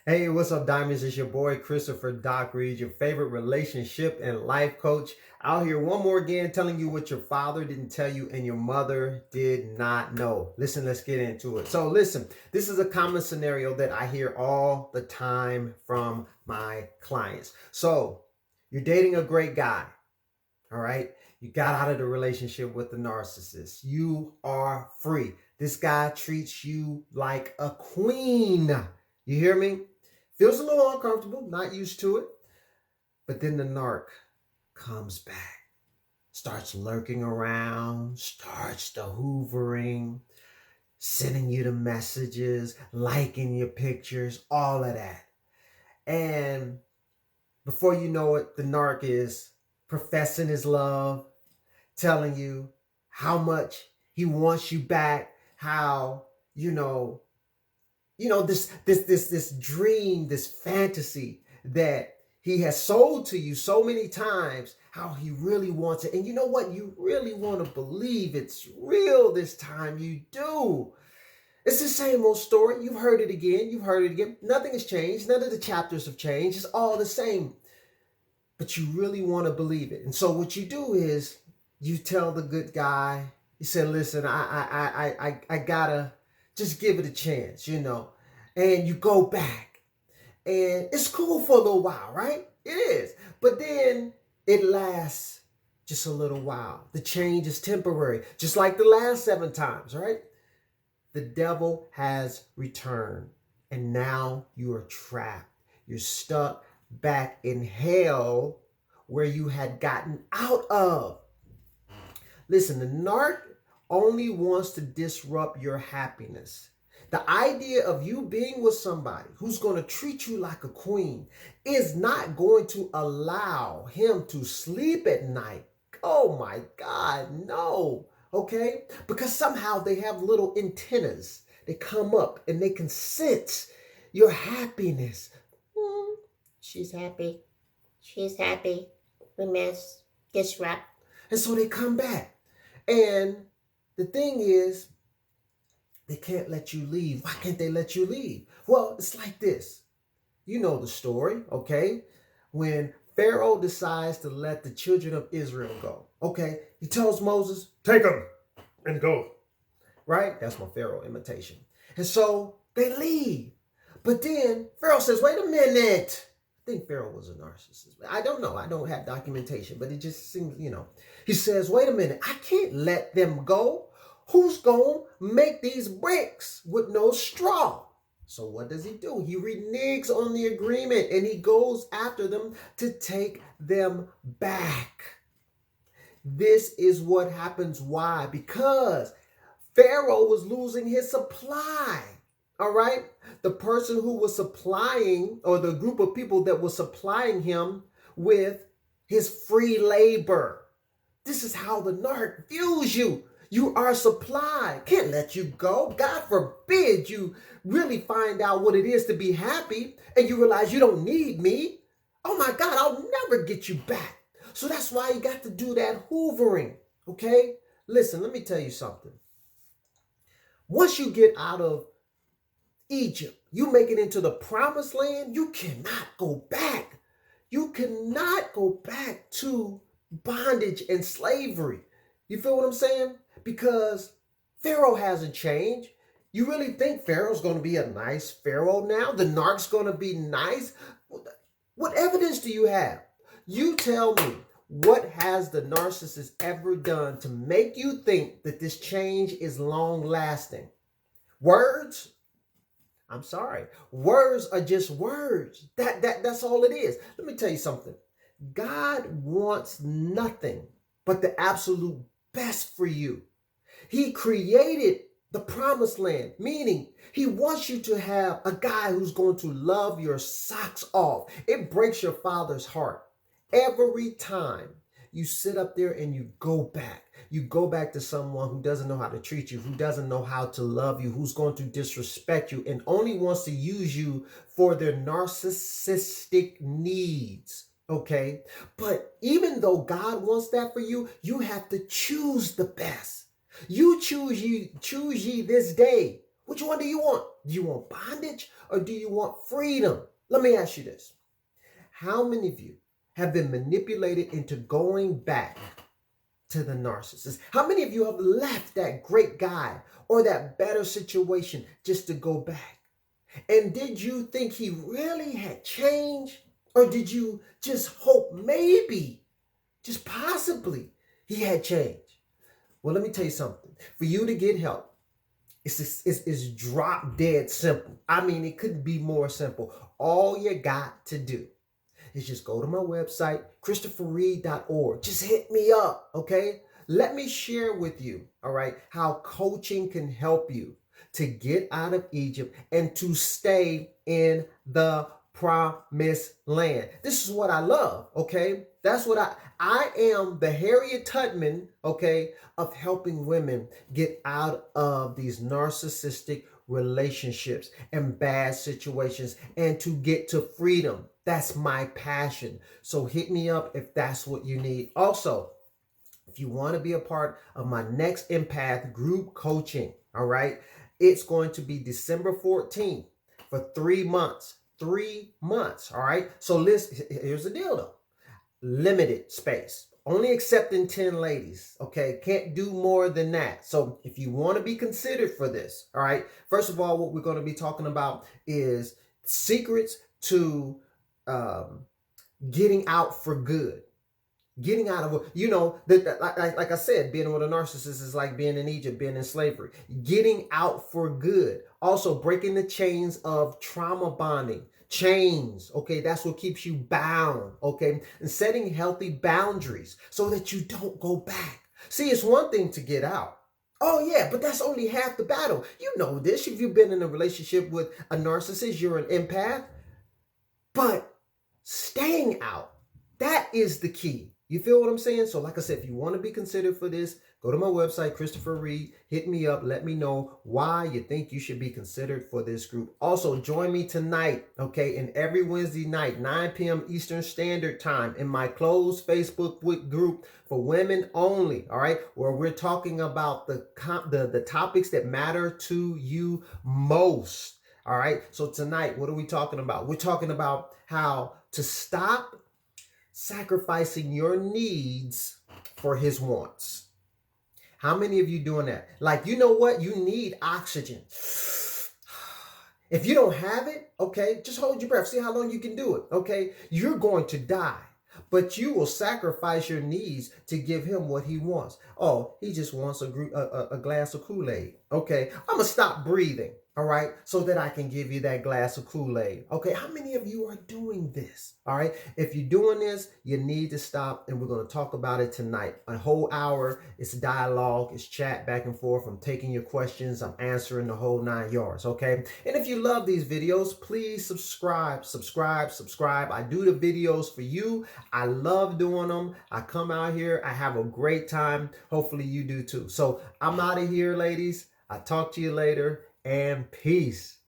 Hey, what's up, Diamonds? It's your boy, Christopher Doc Reed, your favorite relationship and life coach. Out here one more again telling you what your father didn't tell you and your mother did not know. Listen, let's get into it. So listen, this is a common scenario that I hear all the time from my clients. So you're dating a great guy, all right? You got out of the relationship with the narcissist. You are free. This guy treats you like a queen. You hear me? Feels a little uncomfortable, not used to it. But then the narc comes back, starts lurking around, starts the hoovering, sending you the messages, liking your pictures, all of that. And before you know it, the narc is professing his love, telling you how much he wants you back, how, this dream, this fantasy that he has sold to you so many times, how he really wants it. And you know what? You really want to believe it's real this time. You do. It's the same old story. You've heard it again. You've heard it again. Nothing has changed. None of the chapters have changed. It's all the same. But you really want to believe it. And so what you do is you tell the good guy, you say, listen, I gotta just give it a chance, and you go back and it's cool for a little while, right? It is. But then it lasts just a little while. The change is temporary, just like the last 7 times, right? The devil has returned and now you are trapped. You're stuck back in hell where you had gotten out of. Listen, the narc only wants to disrupt your happiness. The idea of you being with somebody who's going to treat you like a queen is not going to allow him to sleep at night. Oh my God, no. Okay? Because somehow they have little antennas. They come up and they can sense your happiness. She's happy. She's happy. We miss disrupt. And so they come back. And the thing is, they can't let you leave. Why can't they let you leave? Well, it's like this. You know the story, okay? When Pharaoh decides to let the children of Israel go, okay? He tells Moses, take them and go. Right? That's my Pharaoh imitation. And so they leave. But then Pharaoh says, wait a minute. I think Pharaoh was a narcissist. I don't know. I don't have documentation, but it just seems, He says, wait a minute. I can't let them go. Who's going to make these bricks with no straw? So what does he do? He reneges on the agreement and he goes after them to take them back. This is what happens. Why? Because Pharaoh was losing his supply. All right? The person who was supplying, or the group of people that was supplying him with his free labor. This is how the narc views you. You are supplied. Can't let you go. God forbid you really find out what it is to be happy and you realize you don't need me. Oh my God, I'll never get you back. So that's why you got to do that hoovering. Okay? Listen, let me tell you something. Once you get out of Egypt, you make it into the promised land, you cannot go back. You cannot go back to bondage and slavery. You feel what I'm saying? Because Pharaoh hasn't changed. You really think Pharaoh's going to be a nice Pharaoh now? The narc's going to be nice? What evidence do you have? You tell me, what has the narcissist ever done to make you think that this change is long lasting? Words? I'm sorry. Words are just words. That's all it is. Let me tell you something. God wants nothing but the absolute best for you. He created the promised land, meaning he wants you to have a guy who's going to love your socks off. It breaks your father's heart every time you sit up there and you go back. You go back to someone who doesn't know how to treat you, who doesn't know how to love you, who's going to disrespect you and only wants to use you for their narcissistic needs. Okay? But even though God wants that for you, you have to choose the best. You choose ye this day. Which one do you want? Do you want bondage or do you want freedom? Let me ask you this. How many of you have been manipulated into going back to the narcissist? How many of you have left that great guy or that better situation just to go back? And did you think he really had changed? Or did you just hope maybe, just possibly, he had changed? Well, let me tell you something. For you to get help, it's drop dead simple. I mean, it couldn't be more simple. All you got to do is just go to my website, christopherreed.org. Just hit me up, okay? Let me share with you, all right, how coaching can help you to get out of Egypt and to stay in the promised land. This is what I love, okay? That's what I am the Harriet Tubman, okay, of helping women get out of these narcissistic relationships and bad situations and to get to freedom. That's my passion. So hit me up if that's what you need. Also, if you want to be a part of my next Empath group coaching, all right, it's going to be December 14th for 3 months. 3 months, all right? So listen, here's the deal though. Limited space. Only accepting 10 ladies, okay? Can't do more than that. So if you want to be considered for this, all right, first of all, what we're going to be talking about is secrets to getting out for good. Getting out of, like I said, being with a narcissist is like being in Egypt, being in slavery. Getting out for good. Also, breaking the chains of trauma bonding. Chains, okay? That's what keeps you bound, okay? And setting healthy boundaries so that you don't go back. See, it's one thing to get out. Oh, yeah, but that's only half the battle. You know this. If you've been in a relationship with a narcissist, you're an empath. But staying out, that is the key. You feel what I'm saying? So like I said, if you want to be considered for this, go to my website, Christopher Reed, hit me up, let me know why you think you should be considered for this group. Also, join me tonight, okay, and every Wednesday night, 9 p.m. Eastern Standard Time in my closed Facebook group for women only, all right, where we're talking about the topics that matter to you most, all right? So tonight, what are we talking about? We're talking about how to stop sacrificing your needs for his wants. How many of you doing that? Like, you know what? You need oxygen. If you don't have it, okay, just hold your breath. See how long you can do it, okay? You're going to die, but you will sacrifice your needs to give him what he wants. Oh, he just wants a glass of Kool-Aid. Okay, I'm going to stop breathing, all right, so that I can give you that glass of Kool-Aid. Okay, how many of you are doing this? All right, if you're doing this, you need to stop, and we're going to talk about it tonight. A whole hour. It's dialogue. It's chat back and forth. I'm taking your questions. I'm answering the whole 9 yards, okay? And if you love these videos, please subscribe. I do the videos for you. I love doing them. I come out here. I have a great time. Hopefully you do too. So I'm out of here, ladies. I'll talk to you later, and peace.